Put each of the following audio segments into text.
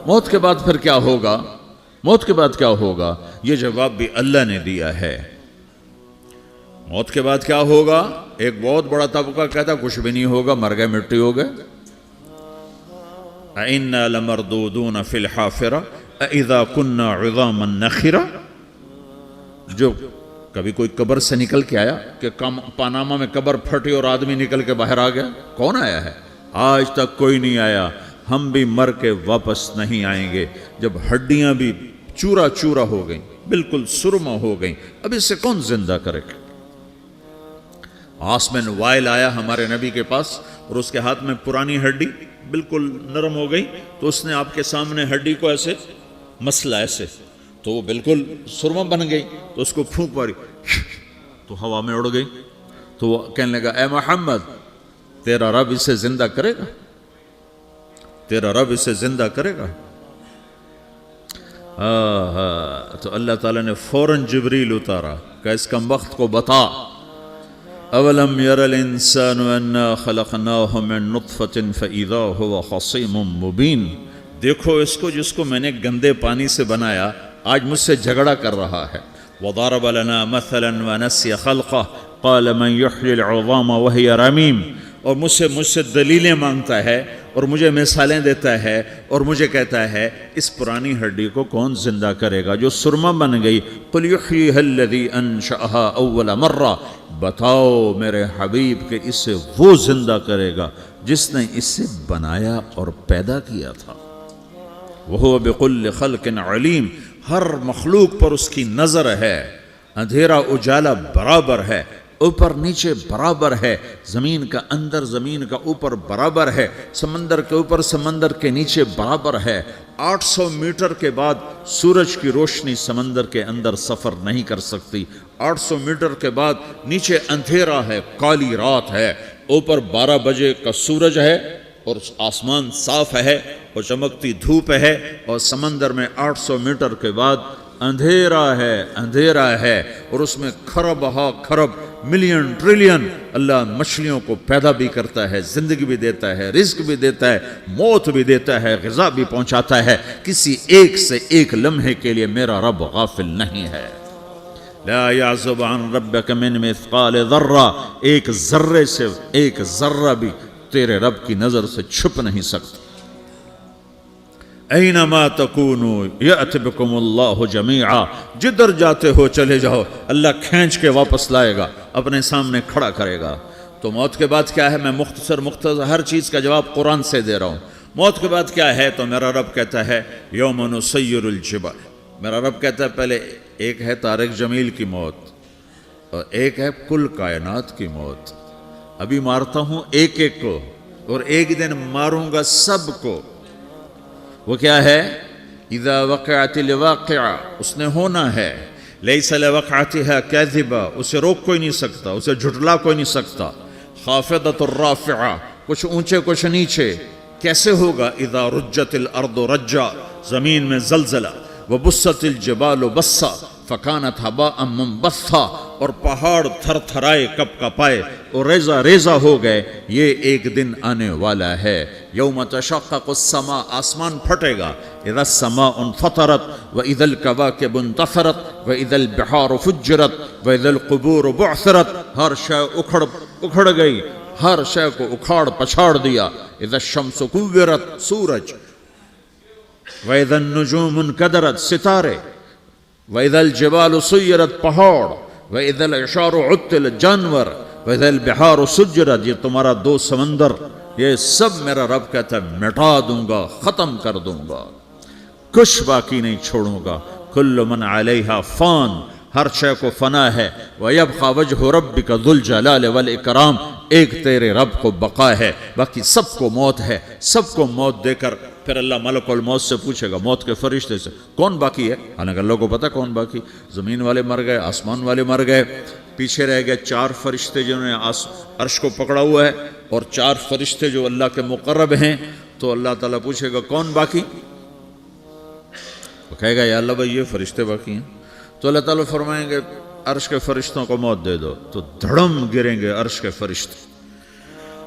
موت کے بعد پھر کیا ہوگا؟ موت کے بعد کیا ہوگا؟ یہ جواب بھی اللہ نے دیا ہے۔ موت کے بعد کیا ہوگا؟ ایک بہت بڑا طبقہ کہتا کچھ بھی نہیں ہوگا، مر گئے، مٹی ہو گئے۔ اِنَّا لَمَرْدُودُونَ فِي الْحَافِرَةِ اِذَا كُنَّا عِظَامًا نَخِرَةً۔ جو کبھی کوئی قبر سے نکل کے آیا کہ پاناما میں قبر پھٹی اور آدمی نکل کے باہر آ گیا؟ کون آیا ہے؟ آج تک کوئی نہیں آیا۔ ہم بھی مر کے واپس نہیں آئیں گے۔ جب ہڈیاں بھی چورا چورا ہو گئیں، بالکل سرما ہو گئیں، اب اس سے کون زندہ کرے گا؟ آسمن وائل آیا ہمارے نبی کے پاس اور اس کے ہاتھ میں پرانی ہڈی بالکل نرم ہو گئی، تو اس نے آپ کے سامنے ہڈی کو ایسے مسلا ایسے، تو وہ بالکل سرما بن گئی، تو اس کو پھونک ماری تو ہوا میں اڑ گئی۔ تو وہ کہنے لگا اے محمد، تیرا رب اسے زندہ کرے گا؟ تیرا رب اسے زندہ کرے گا؟ تو اللہ تعالیٰ نے فوراً جبریل اتارا کہ اس کمبخت کو بتا، اولم یر الانسان انا خلقناہ من نطفۃ فاذا هو خصیم مبین۔ دیکھو اس کو جس کو میں نے گندے پانی سے بنایا، آج مجھ سے جھگڑا کر رہا ہے۔ وضرب لنا مثلا ونسی خلقہ قال من یحیی العظام وہی رمیم۔ اور مجھ سے دلیلیں مانگتا ہے اور مجھے مثالیں دیتا ہے اور مجھے کہتا ہے اس پرانی ہڈی کو کون زندہ کرے گا جو سرما بن گئی؟ قل یحییھا الذی انشأھا اول مرہ۔ بتاؤ میرے حبیب کہ اسے وہ زندہ کرے گا جس نے اسے بنایا اور پیدا کیا تھا۔ وہو بکل خلق علیم۔ ہر مخلوق پر اس کی نظر ہے، اندھیرا اجالا برابر ہے، اوپر نیچے برابر ہے، زمین کا اندر زمین کا اوپر برابر ہے، سمندر کے اوپر سمندر کے نیچے برابر ہے۔ 800 میٹر کے بعد سورج کی روشنی سمندر کے اندر سفر نہیں کر سکتی۔ 800 میٹر کے بعد نیچے اندھیرا ہے، کالی رات ہے، اوپر 12 بجے کا سورج ہے اور آسمان صاف ہے اور چمکتی دھوپ ہے، اور سمندر میں 800 میٹر کے بعد اندھیرا ہے اور اس میں کھرب ہا کھرب ملین ٹریلین اللہ مچھلیوں کو پیدا بھی کرتا ہے، زندگی بھی دیتا ہے، رزق بھی دیتا ہے، موت بھی دیتا ہے، غذا بھی پہنچاتا ہے۔ کسی ایک سے ایک لمحے کے لیے میرا رب غافل نہیں ہے۔ لا يعزب عن ربك من مثقال ذرہ، ایک ذرے سے ایک ذرہ بھی تیرے رب کی نظر سے چھپ نہیں سکتا۔ اینما تکونوا یأت بکم اللہ جمیعا، جدھر جاتے ہو چلے جاؤ، اللہ کھینچ کے واپس لائے گا، اپنے سامنے کھڑا کرے گا۔ تو موت کے بعد کیا ہے؟ میں مختصر ہر چیز کا جواب قرآن سے دے رہا ہوں۔ موت کے بعد کیا ہے؟ تو میرا رب کہتا ہے یوم نسیر الجبال۔ میرا رب کہتا ہے پہلے ایک ہے طارق جمیل کی موت اور ایک ہے کل کائنات کی موت۔ ابھی مارتا ہوں ایک ایک کو اور ایک دن ماروں گا سب کو۔ وہ کیا ہے؟ اذا وقعت الواقعہ، اس نے ہونا ہے۔ لیس لوقعتها کاذبہ، اسے روک کوئی نہیں سکتا، اسے جھٹلا کوئی نہیں سکتا۔ خافضۃ الرافعہ، کچھ اونچے کچھ نیچے۔ کیسے ہوگا؟ اذا رجت الارض رجا، زمین میں زلزلہ۔ وبست الجبال بسا فکانت ہباء منبثا، اور پہاڑ تھر تھرائے کپ کپائے اور ریزہ ریزہ ہو گئے۔ یہ ایک دن آنے والا ہے۔ یوم تشقق السماء، آسمان پھٹے گا۔ اذا السماء انفطرت واذا الکواکب انتثرت واذا البحار فجرت واذا القبور بعثرت، ہر شے اکھڑ گئی، ہر شے کو اکھاڑ پچھاڑ دیا۔ اذا الشمس کورت، سورج۔ وَإِذَا النُّجُومُ انْكَدَرَتْ، ستارے۔ وَإِذَا الْجِبَالُ سُيِّرَتْ، پہاڑ۔ وَإِذَا الْعِشَارُ عُطِّلَتْ، جانور۔ وَإِذَا الْبِحَارُ سُجِّرَتْ، یہ تمہارا دو سمندر، یہ سب میرا رب کہتا ہے مٹا دوں گا، ختم کر دوں گا، کچھ باقی نہیں چھوڑوں گا۔ كُلُّ مَنْ عَلَيْهَا فان، ہر شے کو فنا ہے۔ وَيَبْقَى وَجْهُ رَبِّكَ ذُو الْجَلَالِ وَالْإِكْرَامِ، ایک تیرے رب کو بقا ہے، باقی سب کو موت ہے۔ سب کو موت دے کر پھر اللہ ملک الموت سے پوچھے گا، موت کے فرشتے سے، کون باقی ہے؟ حالانکہ اللہ کو پتہ کون باقی۔ زمین والے مر گئے، آسمان والے مر گئے، پیچھے رہ گئے 4 فرشتے جنہوں نے عرش کو پکڑا ہوا ہے، اور 4 فرشتے جو اللہ کے مقرب ہیں۔ تو اللہ تعالیٰ پوچھے گا کون باقی؟ وہ کہے گا یا اللہ بھائی یہ فرشتے باقی ہیں۔ تو اللہ تعالیٰ فرمائیں گے عرش کے فرشتوں کو موت دے دو، تو دھڑم گریں گے عرش کے فرشتے۔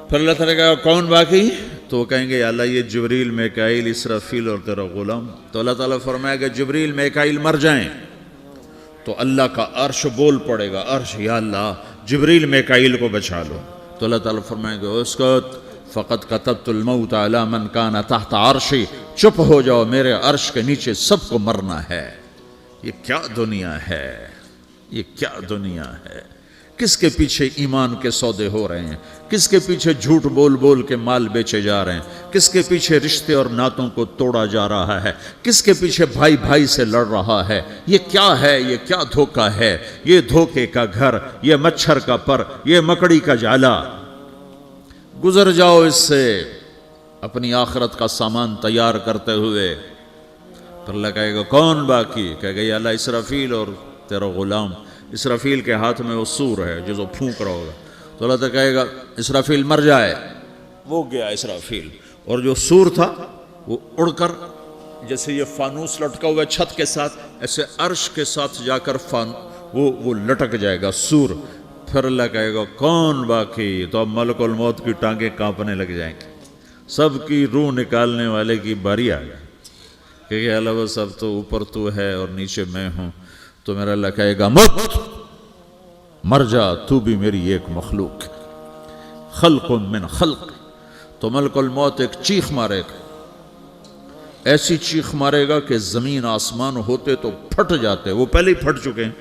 پھر اللہ تعالیٰ کہا کون باقی؟ تو وہ کہیں گے یا اللہ یہ جبریل میکائیل اسرافیل اور تیرا غلام. تو اللہ تعالیٰ فرمائے گا جبریل میکائیل مر جائیں تو اللہ کا عرش بول پڑے گا, عرش یا اللہ جبریل میکائیل کو بچا لو. تو اللہ تعالیٰ فرمائے گا اسکت فقط کتبت الموت علی من کان تحت عرشی, چپ ہو جاؤ میرے عرش کے نیچے سب کو مرنا ہے. یہ کیا دنیا ہے, یہ کیا دنیا ہے. کس کے پیچھے ایمان کے سودے ہو رہے ہیں, کس کے پیچھے جھوٹ بول بول کے مال بیچے جا رہے ہیں, کس کے پیچھے رشتے اور ناتوں کو توڑا جا رہا ہے, کس کے پیچھے بھائی بھائی سے لڑ رہا ہے. یہ کیا ہے, یہ کیا دھوکہ ہے, یہ دھوکے کا گھر, یہ مچھر کا پر, یہ مکڑی کا جالا. گزر جاؤ اس سے اپنی آخرت کا سامان تیار کرتے ہوئے. پھر اللہ کہے گا کون باقی؟ کہے گا یا اللہ اسرافیل اور تیرا غلام. اسرافیل کے ہاتھ میں وہ سور ہے جو پھونک رہا ہوگا. تو اللہ تعالیٰ کہے گا اسرافیل مر جائے, وہ گیا اسرافیل. اور جو سور تھا وہ اڑ کر جیسے یہ فانوس لٹکا ہوا ہے چھت کے ساتھ, ایسے عرش کے ساتھ جا کر وہ لٹک جائے گا سور. پھر اللہ کہے گا کون باقی؟ تو اب ملک الموت کی ٹانگیں کانپنے لگ جائیں گی, سب کی روح نکالنے والے کی باری آ گئی. کہ اللہ وہ سب تو اوپر تو ہے اور نیچے میں ہوں. تو میرا اللہ کہے گا مت, مر جا, تو بھی میری ایک مخلوق, خلق من خلق. تو ملک الموت ایک چیخ مارے گا, ایسی چیخ مارے گا کہ زمین آسمان ہوتے تو پھٹ جاتے, وہ پہلے ہی پھٹ چکے ہیں.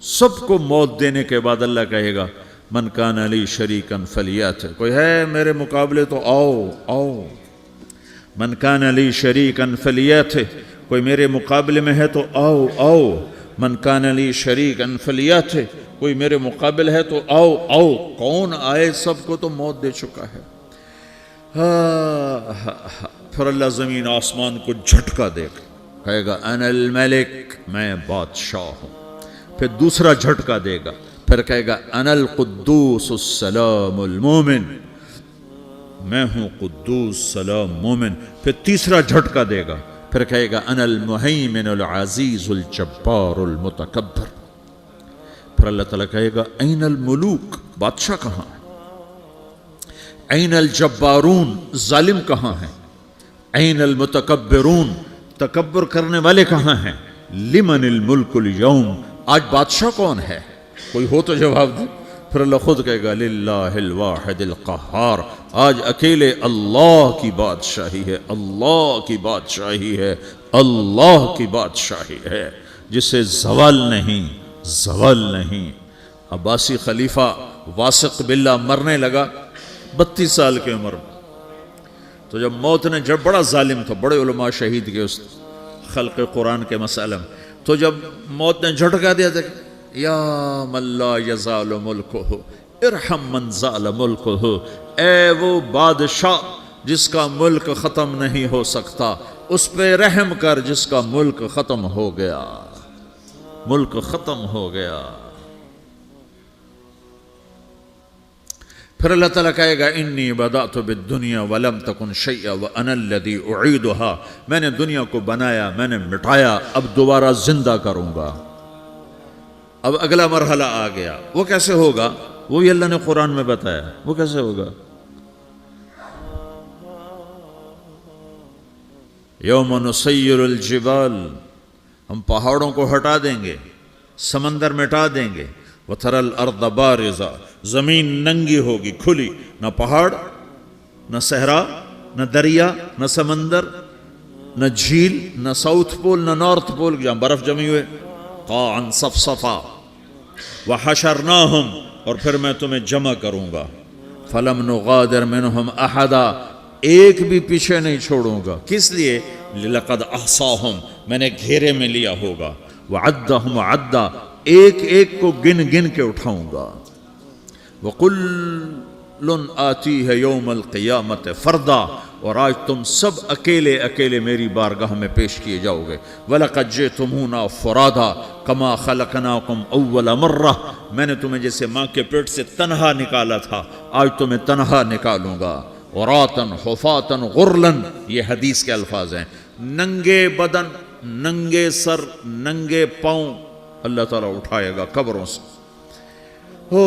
سب کو موت دینے کے بعد اللہ کہے گا من کان لی شریکن فلیات, کوئی ہے میرے مقابلے تو آؤ آؤ. من کان لی شریکن فلیات, کوئی میرے مقابلے میں ہے تو آؤ آؤ. من کان لی شریکن فلیات, کوئی میرے مقابل ہے تو آؤ آؤ. کون آئے؟ سب کو تو موت دے چکا ہے. پھر اللہ زمین آسمان کو جھٹکا دے گا, کہے گا انا الملک, میں بادشاہ ہوں. پھر دوسرا جھٹکا دے گا, پھر کہے گا انا القدوس السلام المومن, میں ہوں قدوس سلام مومن. پھر تیسرا جھٹکا دے گا, پھر کہے گا انا المہیمن العزیز الجبار المتکبر. پھر اللہ تعالیٰ کہے گا این الملوک, بادشاہ کہاں ہے؟ این الجبارون, ظالم کہاں ہیں؟ این المتکبرون, تکبر کرنے والے کہاں ہیں؟ لمن الملک اليوم, آج بادشاہ کون ہے؟ کوئی ہو تو جواب دے. پھر اللہ خود کہے گا للہ الواحد القہار, آج اکیلے اللہ کی بادشاہی ہے, اللہ کی بادشاہی ہے, اللہ کی بادشاہی ہے, جسے زوال نہیں, زوال نہیں. عباسی خلیفہ واثق باللہ مرنے لگا 32 سال کی عمر میں. تو جب موت نے, جب بڑا ظالم تھا, بڑے علماء شہید کے اس خلق قرآن کے مسئلہ میں, تو جب موت نے جھٹکا دیا تھا یا من لا یزال ملکہ ارحم من زال ملکہ, اے وہ بادشاہ جس کا ملک ختم نہیں ہو سکتا, اس پہ رحم کر جس کا ملک ختم ہو گیا, ملک ختم ہو گیا. پھر اللہ تعالیٰ کہے گا انی بدأت بالدنیا ولم تکن شیئا وانا الذی اعیدہا, میں نے دنیا کو بنایا, میں نے مٹایا, اب دوبارہ زندہ کروں گا. اب اگلا مرحلہ آ گیا, وہ کیسے ہوگا؟ وہی اللہ نے قرآن میں بتایا. وہ کیسے ہوگا؟ یوم نسیر الجبال, ہم پہاڑوں کو ہٹا دیں گے, سمندر مٹا دیں گے. وَتَرَى الْأَرْضَ بَارِزَةً, زمین ننگی ہوگی, کھلی, نہ پہاڑ, نہ صحرا, نہ دریا, نہ سمندر, نہ جھیل, نہ ساؤتھ پول, نہ نارتھ پول جہاں برف جمی ہوئے. قَاعًا صَفْصَفًا وَحَشَرْنَاهُمْ, اور پھر میں تمہیں جمع کروں گا. فَلَمْ نُغَادِرْ مِنْهُمْ أَحَدًا, ایک بھی پیچھے نہیں چھوڑوں گا. کس لیے؟ لَقَدْ أَحْصَاهُمْ, میں نے گھیرے میں لیا ہوگا. وَعَدَّهُمْ عَدًّا, ایک ایک کو گن گن کے اٹھاؤں گا. وَقُلٌّ آتِيهَ يَوْمَ الْقِيَامَةِ فَرْدًا, اور آج تم سب اکیلے اکیلے میری بارگاہ میں پیش کیے جاؤ گے. وَلَقَدْ جِئْتُمُونَا فُرَادًا كَمَا خَلَقْنَاكُمْ أَوَّلَ مَرَّةٍ, میں نے تمہیں جیسے ماں کے پیٹ سے تنہا نکالا تھا, آج تمہیں تنہا نکالوں گا. عُرَاةً حُفَاةً غُرْلًا, یہ حدیث کے الفاظ ہیں. ننگے بدن, ننگے سر, ننگے پاؤں اللہ تعالیٰ اٹھائے گا قبروں سے. ہو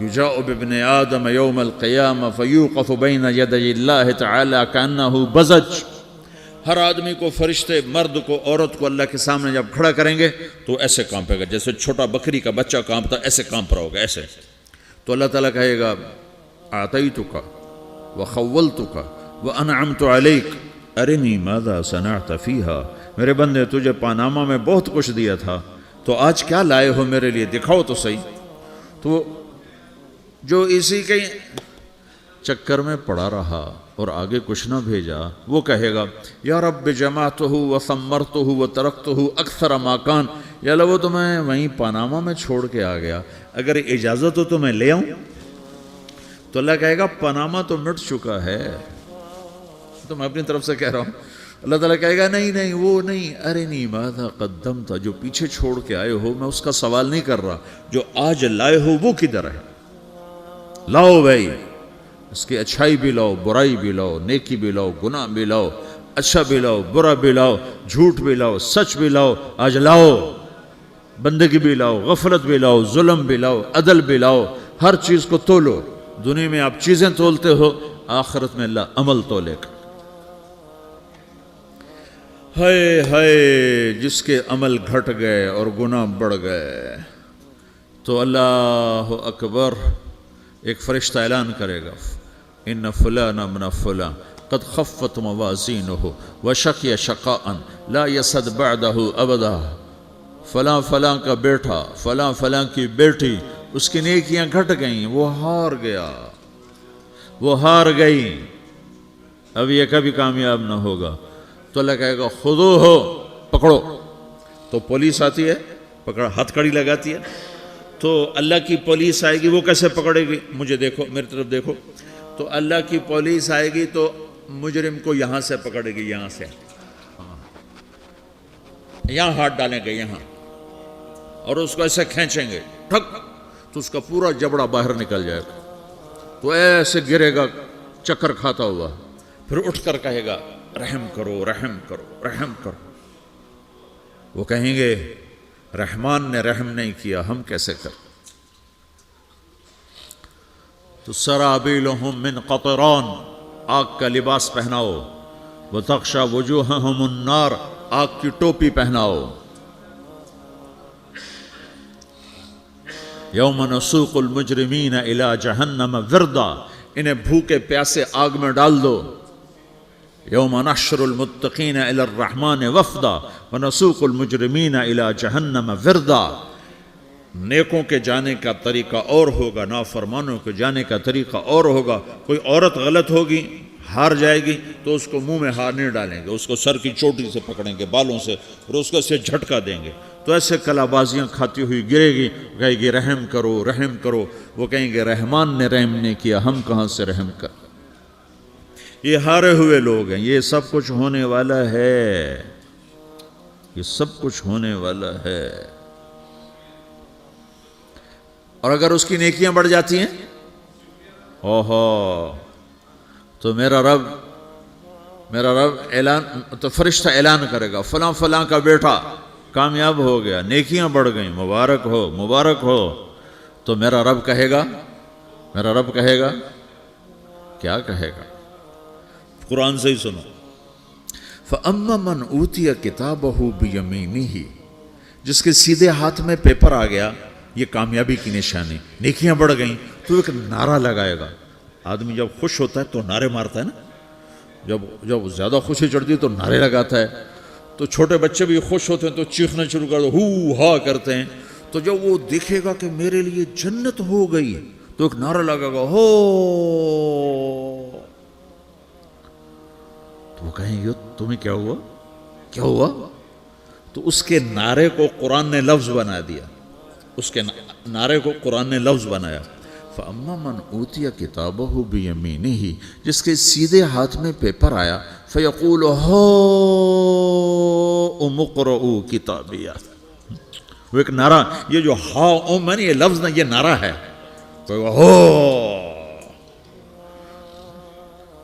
یجاء بابن آدم یوم القیامہ فیوقف بین یدی اللہ تعالی کانہ بزج، ہر آدمی کو، فرشتے، مرد کو، عورت کو اللہ کے سامنے جب کھڑا کریں گے تو ایسے کانپے گا جیسے چھوٹا بکری کا بچہ کانپتا، ایسے کانپ رہا ہوگا ایسے. تو اللہ تعالیٰ کہے گا اعطیتک وخولتک وانعمت علیک ارنی ماذا صنعت فیہا، میرے بندے تجھے پاناما میں بہت کچھ دیا تھا، تو آج کیا لائے ہو میرے لیے، دکھاؤ تو صحیح. تو جو اسی کے چکر میں پڑا رہا اور آگے کچھ نہ بھیجا، وہ کہے گا یا رب جمعتہ وثمرتہ وترکتہ اکثر ما کان، یا اللہ وہ تو میں وہیں پاناما میں چھوڑ کے آ گیا، اگر اجازت ہو تو میں لے آؤں. تو اللہ کہے گا پاناما تو مٹ چکا ہے، تو میں اپنی طرف سے کہہ رہا ہوں. اللہ تعالیٰ کہے گا نہیں نہیں وہ نہیں، ارنی ماذا قدمت، جو پیچھے چھوڑ کے آئے ہو میں اس کا سوال نہیں کر رہا، جو آج لائے ہو وہ کدھر ہے، لاؤ بھائی، اس کی اچھائی بھی لاؤ، برائی بھی لاؤ، نیکی بھی لاؤ، گناہ بھی لاؤ، اچھا بھی لاؤ، برا بھی لاؤ، جھوٹ بھی لاؤ، سچ بھی لاؤ، آج لاؤ، بندگی بھی لاؤ، غفلت بھی لاؤ، ظلم بھی لاؤ، عدل بھی لاؤ، ہر چیز کو تولو. دنیا میں آپ چیزیں تولتے ہو، آخرت میں اللہ عمل تولے گا. ہائے ہائے جس کے عمل گھٹ گئے اور گناہ بڑھ گئے. تو اللہ اکبر، ایک فرشتہ اعلان کرے گا ان فلان من فلان قد خفت موازینہ وشقی شقاء لا یسد بعدہ ابدا، فلاں فلاں کا بیٹا، فلاں فلاں کی بیٹی، اس کی نیکیاں گھٹ گئیں، وہ ہار گیا، وہ ہار گئی، اب یہ کبھی کامیاب نہ ہوگا. تو اللہ کہے گا خودو ہو، پکڑو. تو پولیس آتی ہے، پکڑا، ہتھ کڑی لگاتی ہے. تو اللہ کی پولیس آئے گی، وہ کیسے پکڑے گی، مجھے دیکھو، میری طرف دیکھو. تو اللہ کی پولیس آئے گی تو مجرم کو یہاں سے پکڑے گی، یہاں سے، یہاں ہاتھ ڈالیں گے یہاں، اور اس کو ایسے کھینچیں گے ٹھک، تو اس کا پورا جبڑا باہر نکل جائے گا. تو ایسے گرے گا چکر کھاتا ہوا، پھر اٹھ کر کہے گا رحم کرو، رحم کرو، رحم کرو. وہ کہیں گے رحمان نے رحم نہیں کیا، ہم کیسے کر. تو سرابیلہم من قطران، آگ کا لباس پہناؤ، وتغشا وجوہہم النار، آگ کی ٹوپی پہناؤ. یوم نسوق المجرمین الی جہنم وردا، انہیں بھوکے پیاسے آگ میں ڈال دو. یوم نحشر المتقین الی الرحمن وفدا ونسوق المجرمین الی جہنم وردا. نیکوں کے جانے کا طریقہ اور ہوگا، نافرمانوں کے جانے کا طریقہ اور ہوگا. کوئی عورت غلط ہوگی، ہار جائے گی، تو اس کو منہ میں ہار نہیں ڈالیں گے، اس کو سر کی چوٹی سے پکڑیں گے، بالوں سے، اور اس کو سے جھٹکا دیں گے. تو ایسے کلا بازیاں کھاتی ہوئی گرے گی، کہے گی رحم کرو، رحم کرو. وہ کہیں گے رحمان نے رحم نہیں کیا، ہم کہاں سے رحم کر. یہ ہارے ہوئے لوگ ہیں. یہ سب کچھ ہونے والا ہے، یہ سب کچھ ہونے والا ہے. اور اگر اس کی نیکیاں بڑھ جاتی ہیں، اوہو، تو میرا رب اعلان، تو فرشتہ اعلان کرے گا فلاں فلاں کا بیٹا کامیاب ہو گیا، نیکیاں بڑھ گئیں، مبارک ہو، مبارک ہو. تو میرا رب کہے گا کیا کہے گا؟ قرآن سے ہی سنو. فَأَمَّا مَنْ أُوتِيَ كِتَابَهُ بِيَمِينِهِ، جس کے سیدھے ہاتھ میں پیپر آ گیا، یہ کامیابی کی نشانی، نیکیاں بڑھ گئیں. تو ایک نعرہ لگائے گا. آدمی جب خوش ہوتا ہے تو نعرے مارتا ہے نا، جب زیادہ خوشی چڑھتی ہے تو نعرے لگاتا ہے. تو چھوٹے بچے بھی خوش ہوتے ہیں تو چیخنا شروع کر دو، ہو ہا کرتے ہیں. تو جب وہ دیکھے گا کہ میرے لیے جنت ہو گئی، تو ایک نعرہ لگے گا، ہو. تو وہ کہیں گے تمہیں کیا ہوا، کیا ہوا؟ تو اس کے نعرے کو قرآن نے لفظ بنا دیا، اس کے نعرے کو قرآن نے لفظ بنایا. فَأَمَّا مَنْ أُوتِيَ كِتَابَهُ بِيَمِينِهِ، جس کے سیدھے ہاتھ میں پیپر آیا، فَيَقُولُ هَاؤْمُ اقْرَءُوا كِتَابِيَهْ. وہ ایک نعرہ، یہ جو ہاؤم ہے نا، یہ لفظ نہ، یہ نعرہ ہے.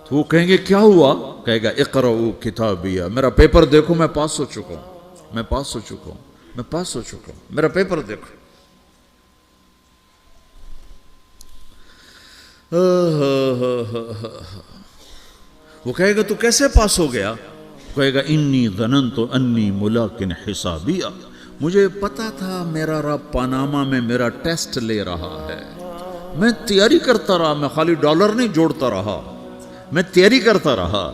تو وہ کہیں گے کیا ہوا؟ کہے گا اقرؤوا کتابیہ، میرا پیپر دیکھو، میں پاس ہو چکا ہوں، میں پاس ہو چکا ہوں، میں پاس ہو چکا ہوں، میرا پیپر دیکھو. وہ کہے گا تو کیسے پاس ہو گیا؟ کہے گا انی ظننت انی ملاقن حسابیہ، مجھے پتا تھا میرا رب پاناما میں میرا ٹیسٹ لے رہا ہے، میں تیاری کرتا رہا، میں خالی ڈالر نہیں جوڑتا رہا، میں تیاری کرتا رہا۔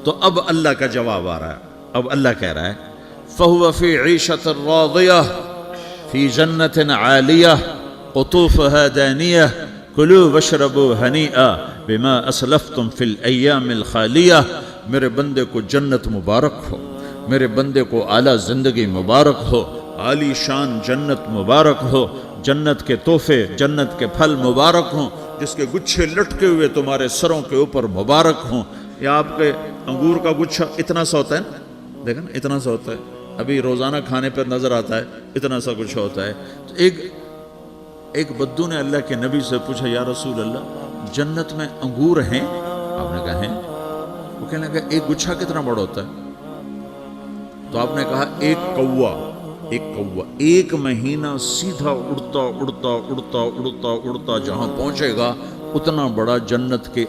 تو اب اللہ کا جواب آ رہا ہے، اب اللہ کہہ رہا ہے فَهُوَ فِي عِيشَةٍ رَاضِيَةٍ فِي جَنَّةٍ عَالِيَةٍ قُطُوفُهَا دَانِيَةٌ كُلُوا وَاشْرَبُوا هَنِيئًا بِمَا أَسْلَفْتُمْ فِي الْأَيَّامِ الْخَالِيَةِ، میرے بندے کو جنت مبارک ہو، میرے بندے کو اعلیٰ زندگی مبارک ہو، عالی شان جنت مبارک ہو، جنت کے تحفے، جنت کے پھل مبارک ہوں، جس کے گچھے لٹکے ہوئے تمہارے سروں کے اوپر مبارک ہوں۔ یا آپ کے انگور کا گچھا اتنا سا ہوتا ہے نا، دیکھیں نا اتنا سا ہوتا ہے، ابھی روزانہ کھانے پر نظر آتا ہے، اتنا سا گچھا ہوتا ہے۔ تو ایک بدو نے اللہ کے نبی سے پوچھا یا رسول اللہ جنت میں انگور ہیں؟ آپ نے کہا ہیں۔ وہ کہنے لگا ایک گچھا کتنا بڑا ہوتا ہے؟ تو آپ نے کہا ایک مہینہ سیدھا اڑتا اڑتا اڑتا اڑتا اڑتا جہاں پہنچے گا اتنا بڑا جنت کے